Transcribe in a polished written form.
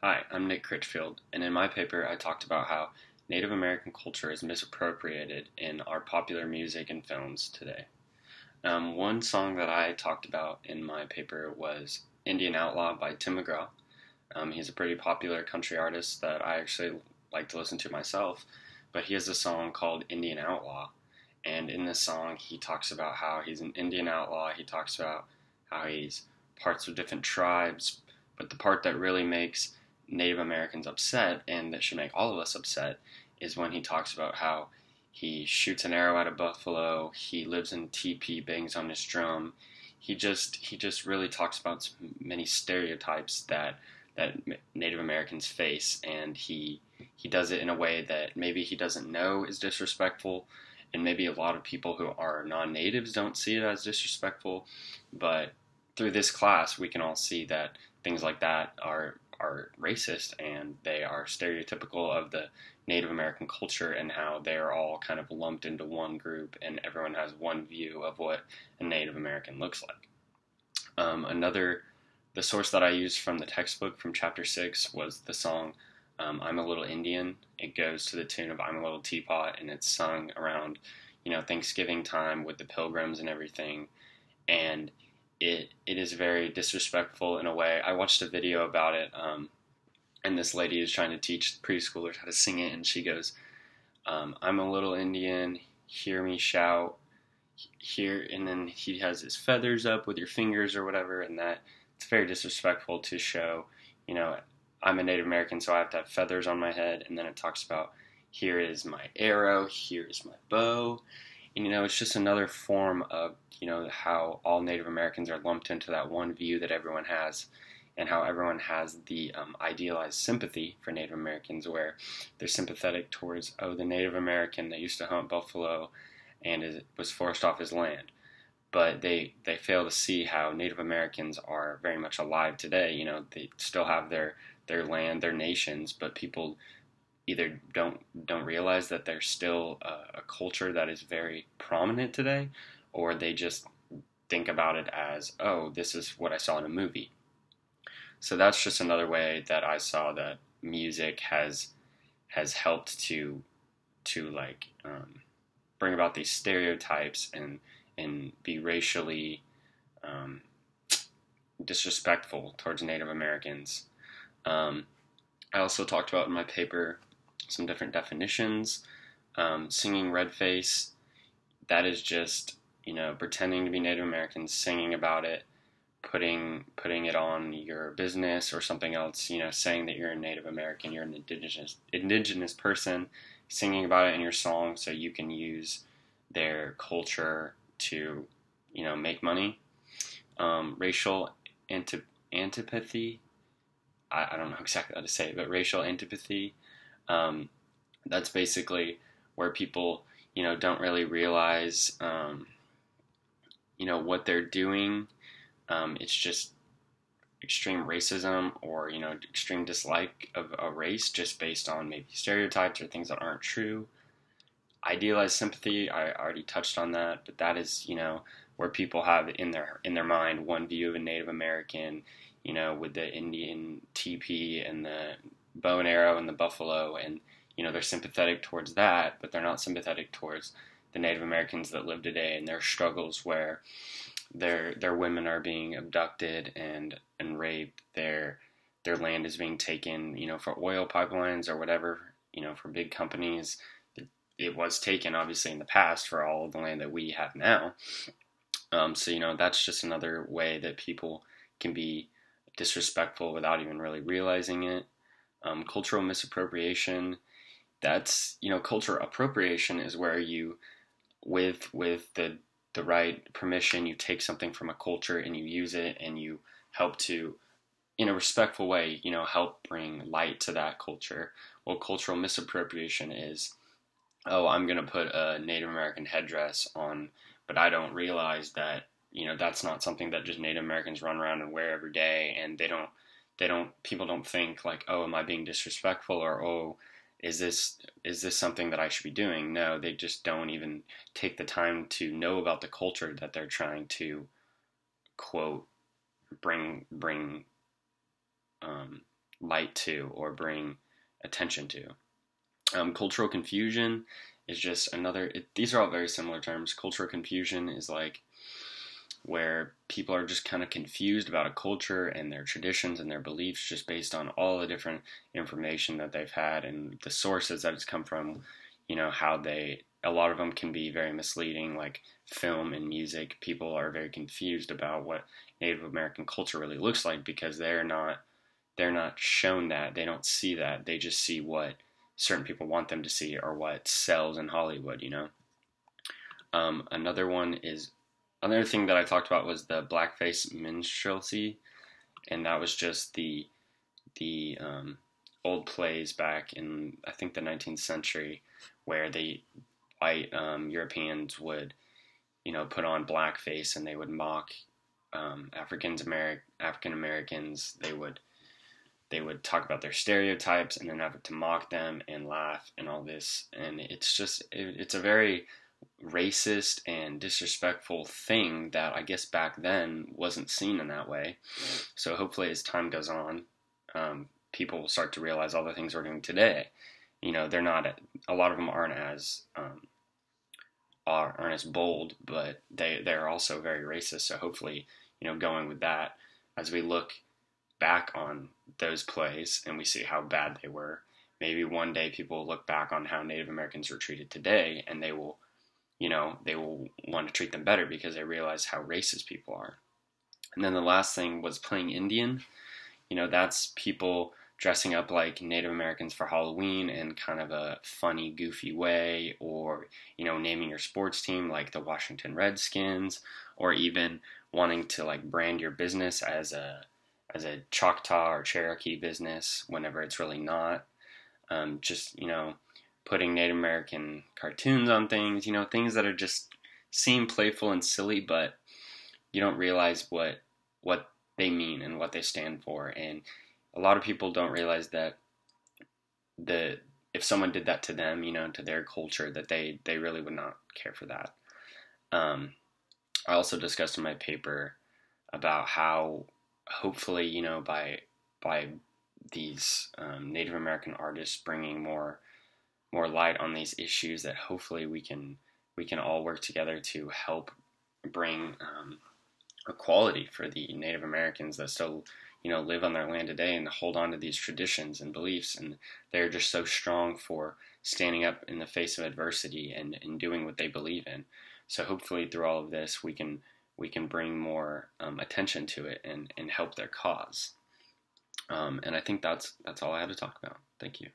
Hi, I'm Nick Critchfield, and in my paper I talked about how Native American culture is misappropriated in our popular music and films today. One song that I talked about in my paper was Indian Outlaw by Tim McGraw. He's a pretty popular country artist that I actually like to listen to myself, but he has a song called Indian Outlaw, and in this song he talks about how he's an Indian outlaw. He talks about how he's parts of different tribes, but the part that really makes Native Americans upset and that should make all of us upset is when he talks about how he shoots an arrow at a buffalo, he lives in teepee, bangs on his drum. He just really talks about many stereotypes that Native Americans face, and he does it in a way that maybe he doesn't know is disrespectful, and maybe a lot of people who are non-natives don't see it as disrespectful, but through this class we can all see that things like that are racist and they are stereotypical of the Native American culture and how they're all kind of lumped into one group and everyone has one view of what a Native American looks like. The source that I used from the textbook from chapter 6 was the song I'm a Little Indian. It goes to the tune of I'm a Little Teapot, and it's sung around, Thanksgiving time with the pilgrims and everything. And it is very disrespectful in a way. I watched a video about it, and this lady is trying to teach preschoolers how to sing it, and she goes, I'm a little Indian, hear me shout, here, and then he has his feathers up with your fingers or whatever, and that it's very disrespectful to show, you know, I'm a Native American, so I have to have feathers on my head, and then it talks about here is my arrow, here is my bow, and it's just another form of, how all Native Americans are lumped into that one view that everyone has, and how everyone has the idealized sympathy for Native Americans, where they're sympathetic towards, the Native American that used to hunt buffalo and was forced off his land. But they fail to see how Native Americans are very much alive today. They still have their land, their nations, but people either don't realize that there's still a culture that is very prominent today, or they just think about it as, oh, this is what I saw in a movie. So that's just another way that I saw that music has helped to bring about these stereotypes and be racially um, disrespectful towards Native Americans. I also talked about in my paper some different definitions. Singing red face, that is just, pretending to be Native American, singing about it, putting it on your business or something else, saying that you're a Native American, you're an indigenous person, singing about it in your song so you can use their culture to, make money. Racial antipathy, I don't know exactly how to say it, but racial antipathy, that's basically where people, don't really realize, what they're doing. It's just extreme racism or, extreme dislike of a race just based on maybe stereotypes or things that aren't true. Idealized sympathy, I already touched on that, but that is, where people have in their mind one view of a Native American, with the Indian teepee and the bow and arrow and the buffalo, and they're sympathetic towards that, but they're not sympathetic towards the Native Americans that live today and their struggles where their women are being abducted and raped, their land is being taken, for oil pipelines or whatever, for big companies. It was taken obviously in the past for all of the land that we have now. So that's just another way that people can be disrespectful without even really realizing it. Cultural misappropriation, that's, cultural appropriation is where you, with the right permission, you take something from a culture and you use it and you help to, in a respectful way, help bring light to that culture. Well, cultural misappropriation is, oh, I'm going to put a Native American headdress on, but I don't realize that, that's not something that just Native Americans run around and wear every day, and people don't think like, oh, am I being disrespectful, or, oh, is this something that I should be doing? No, they just don't even take the time to know about the culture that they're trying to, quote, bring light to or bring attention to. Cultural confusion is just another, these are all very similar terms. Cultural confusion is like where people are just kind of confused about a culture and their traditions and their beliefs just based on all the different information that they've had and the sources that it's come from, how a lot of them can be very misleading, like film and music. People are very confused about what Native American culture really looks like because they're not shown that, they don't see that, they just see what certain people want them to see or what sells in Hollywood. Another thing that I talked about was the blackface minstrelsy, and that was just the old plays back in, I think, the 19th century, where the white Europeans would put on blackface and they would mock African Americans. They would talk about their stereotypes and then have to mock them and laugh and all this, and it's a very racist and disrespectful thing that I guess back then wasn't seen in that way. So hopefully as time goes on, people will start to realize all the things we're doing today. They're not, a lot of them aren't as bold, but they're also very racist. So hopefully, going with that, as we look back on those plays and we see how bad they were, maybe one day people will look back on how Native Americans were treated today, and they will want to treat them better because they realize how racist people are. And then the last thing was playing Indian. That's people dressing up like Native Americans for Halloween in kind of a funny, goofy way, or, naming your sports team like the Washington Redskins, or even wanting to like brand your business as a Choctaw or Cherokee business whenever it's really not. Putting Native American cartoons on things, things that are just seem playful and silly, but you don't realize what they mean and what they stand for. And a lot of people don't realize that if someone did that to them, to their culture, that they really would not care for that. I also discussed in my paper about how hopefully, by these Native American artists bringing more light on these issues, that hopefully we can all work together to help bring equality for the Native Americans that still live on their land today and hold on to these traditions and beliefs, and they're just so strong for standing up in the face of adversity and doing what they believe in. So hopefully through all of this we can bring more attention to it and help their cause. And I think that's all I have to talk about. Thank you.